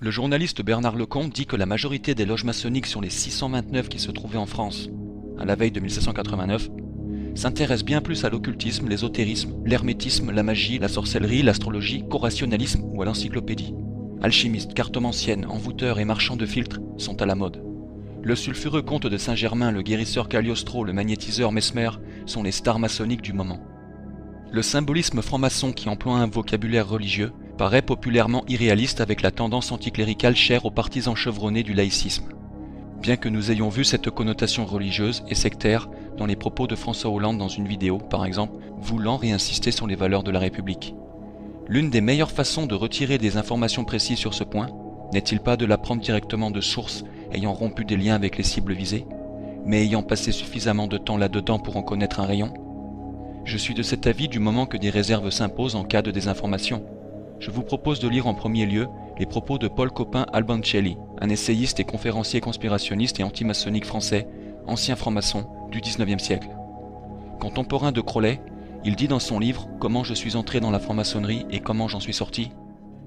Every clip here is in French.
Le journaliste Bernard Lecomte dit que la majorité des loges maçonniques sur les 629 qui se trouvaient en France, à la veille de 1789, s'intéressent bien plus à l'occultisme, l'ésotérisme, l'hermétisme, la magie, la sorcellerie, l'astrologie, qu'au rationalisme ou à l'encyclopédie. Alchimistes, cartomanciennes, envoûteurs et marchands de filtres sont à la mode. Le sulfureux comte de Saint-Germain, le guérisseur Cagliostro, le magnétiseur Mesmer sont les stars maçonniques du moment. Le symbolisme franc-maçon qui emploie un vocabulaire religieux paraît populairement irréaliste avec la tendance anticléricale chère aux partisans chevronnés du laïcisme. Bien que nous ayons vu cette connotation religieuse et sectaire dans les propos de François Hollande dans une vidéo, par exemple, voulant réinsister sur les valeurs de la République. L'une des meilleures façons de retirer des informations précises sur ce point, n'est-il pas de l'apprendre directement de sources ayant rompu des liens avec les cibles visées, mais ayant passé suffisamment de temps là-dedans pour en connaître un rayon? Je suis de cet avis du moment que des réserves s'imposent en cas de désinformation. Je vous propose de lire en premier lieu les propos de Paul Copin Albancelli, un essayiste et conférencier conspirationniste et antimaçonnique français, ancien franc-maçon du XIXe siècle. Contemporain de Crowley, il dit dans son livre « Comment je suis entré dans la franc-maçonnerie et comment j'en suis sorti ?»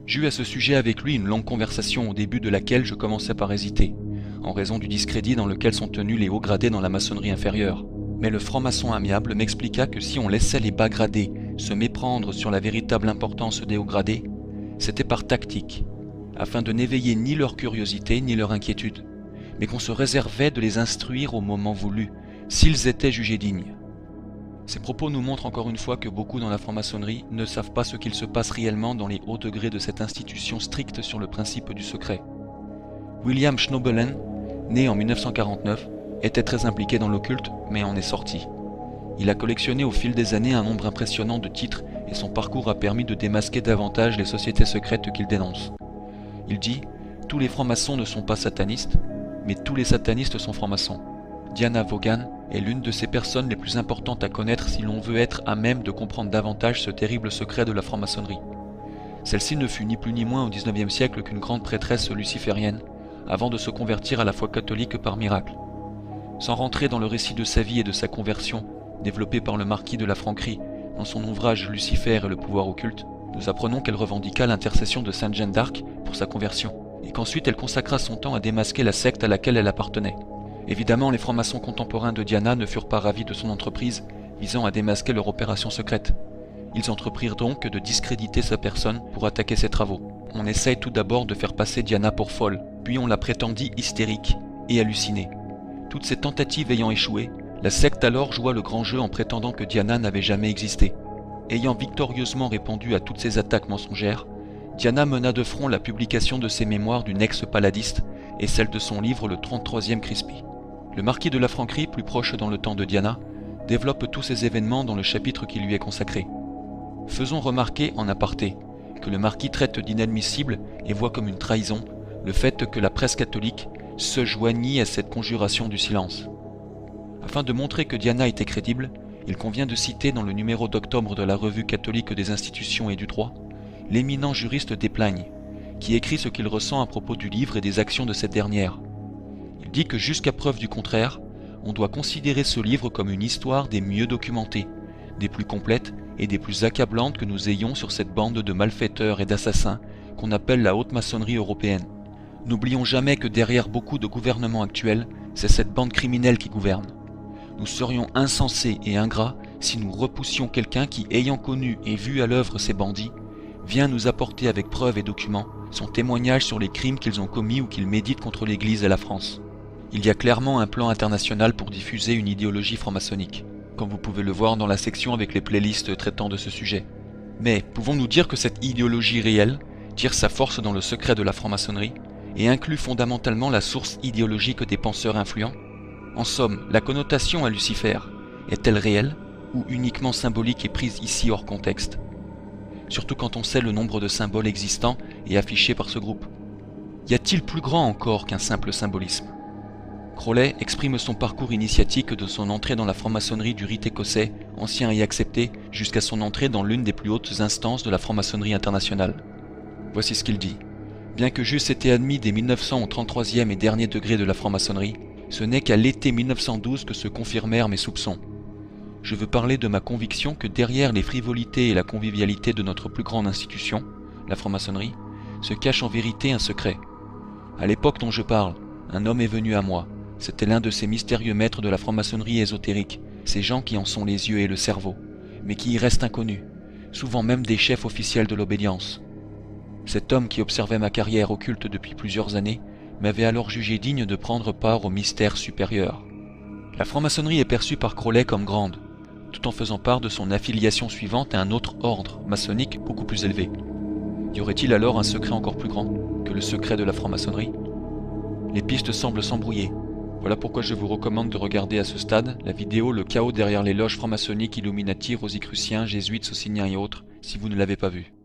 J'eus à ce sujet avec lui une longue conversation au début de laquelle je commençais par hésiter, en raison du discrédit dans lequel sont tenus les hauts gradés dans la maçonnerie inférieure. Mais le franc-maçon amiable m'expliqua que si on laissait les bas gradés se méprendre sur la véritable importance des hauts gradés, c'était par tactique, afin de n'éveiller ni leur curiosité ni leur inquiétude, mais qu'on se réservait de les instruire au moment voulu, s'ils étaient jugés dignes. Ces propos nous montrent encore une fois que beaucoup dans la franc-maçonnerie ne savent pas ce qu'il se passe réellement dans les hauts degrés de cette institution stricte sur le principe du secret. William Schnoebelen, né en 1949, était très impliqué dans l'occulte, mais en est sorti. Il a collectionné au fil des années un nombre impressionnant de titres et son parcours a permis de démasquer davantage les sociétés secrètes qu'il dénonce. Il dit « Tous les francs-maçons ne sont pas satanistes, mais tous les satanistes sont francs-maçons. » Diana Vaughan est l'une de ces personnes les plus importantes à connaître si l'on veut être à même de comprendre davantage ce terrible secret de la franc-maçonnerie. Celle-ci ne fut ni plus ni moins au XIXe siècle qu'une grande prêtresse luciférienne, avant de se convertir à la foi catholique par miracle. Sans rentrer dans le récit de sa vie et de sa conversion, développé par le marquis de la Franquerie dans son ouvrage Lucifer et le pouvoir occulte, nous apprenons qu'elle revendiqua l'intercession de Sainte Jeanne d'Arc pour sa conversion, et qu'ensuite elle consacra son temps à démasquer la secte à laquelle elle appartenait. Évidemment, les francs-maçons contemporains de Diana ne furent pas ravis de son entreprise visant à démasquer leur opération secrète. Ils entreprirent donc de discréditer sa personne pour attaquer ses travaux. On essaye tout d'abord de faire passer Diana pour folle, puis on la prétendit hystérique et hallucinée. Toutes ces tentatives ayant échoué, la secte alors joua le grand jeu en prétendant que Diana n'avait jamais existé. Ayant victorieusement répondu à toutes ces attaques mensongères, Diana mena de front la publication de ses mémoires d'une ex-paladiste et celle de son livre Le 33e Crispy. Le marquis de la Franquerie, plus proche dans le temps de Diana, développe tous ces événements dans le chapitre qui lui est consacré. Faisons remarquer en aparté que le marquis traite d'inadmissible et voit comme une trahison le fait que la presse catholique se joignit à cette conjuration du silence. Afin de montrer que Diana était crédible, il convient de citer dans le numéro d'octobre de la Revue catholique des institutions et du droit, l'éminent juriste Desplaignes, qui écrit ce qu'il ressent à propos du livre et des actions de cette dernière. Il dit que jusqu'à preuve du contraire, on doit considérer ce livre comme une histoire des mieux documentées, des plus complètes et des plus accablantes que nous ayons sur cette bande de malfaiteurs et d'assassins qu'on appelle la haute maçonnerie européenne. N'oublions jamais que derrière beaucoup de gouvernements actuels, c'est cette bande criminelle qui gouverne. Nous serions insensés et ingrats si nous repoussions quelqu'un qui, ayant connu et vu à l'œuvre ces bandits, vient nous apporter avec preuves et documents son témoignage sur les crimes qu'ils ont commis ou qu'ils méditent contre l'Église et la France. Il y a clairement un plan international pour diffuser une idéologie franc-maçonnique, comme vous pouvez le voir dans la section avec les playlists traitant de ce sujet. Mais pouvons-nous dire que cette idéologie réelle tire sa force dans le secret de la franc-maçonnerie et inclut fondamentalement la source idéologique des penseurs influents? En somme, la connotation à Lucifer est-elle réelle ou uniquement symbolique et prise ici hors contexte? Surtout quand on sait le nombre de symboles existants et affichés par ce groupe. Y a-t-il plus grand encore qu'un simple symbolisme? Crowley exprime son parcours initiatique de son entrée dans la franc-maçonnerie du rite écossais, ancien et accepté, jusqu'à son entrée dans l'une des plus hautes instances de la franc-maçonnerie internationale. Voici ce qu'il dit. Bien que j'eusse été admis dès 1900 au 33e et dernier degré de la franc-maçonnerie, ce n'est qu'à l'été 1912 que se confirmèrent mes soupçons. Je veux parler de ma conviction que derrière les frivolités et la convivialité de notre plus grande institution, la franc-maçonnerie, se cache en vérité un secret. À l'époque dont je parle, un homme est venu à moi. C'était l'un de ces mystérieux maîtres de la franc-maçonnerie ésotérique, ces gens qui en sont les yeux et le cerveau, mais qui y restent inconnus, souvent même des chefs officiels de l'obédience. Cet homme qui observait ma carrière occulte depuis plusieurs années m'avait alors jugé digne de prendre part au mystère supérieur. La franc-maçonnerie est perçue par Crowley comme grande, tout en faisant part de son affiliation suivante à un autre ordre maçonnique beaucoup plus élevé. Y aurait-il alors un secret encore plus grand que le secret de la franc-maçonnerie? Les pistes semblent s'embrouiller. Voilà pourquoi je vous recommande de regarder à ce stade la vidéo Le chaos derrière les loges franc-maçonniques Illuminati, Rosicruciens, Jésuites, Sociniens et autres, si vous ne l'avez pas vue.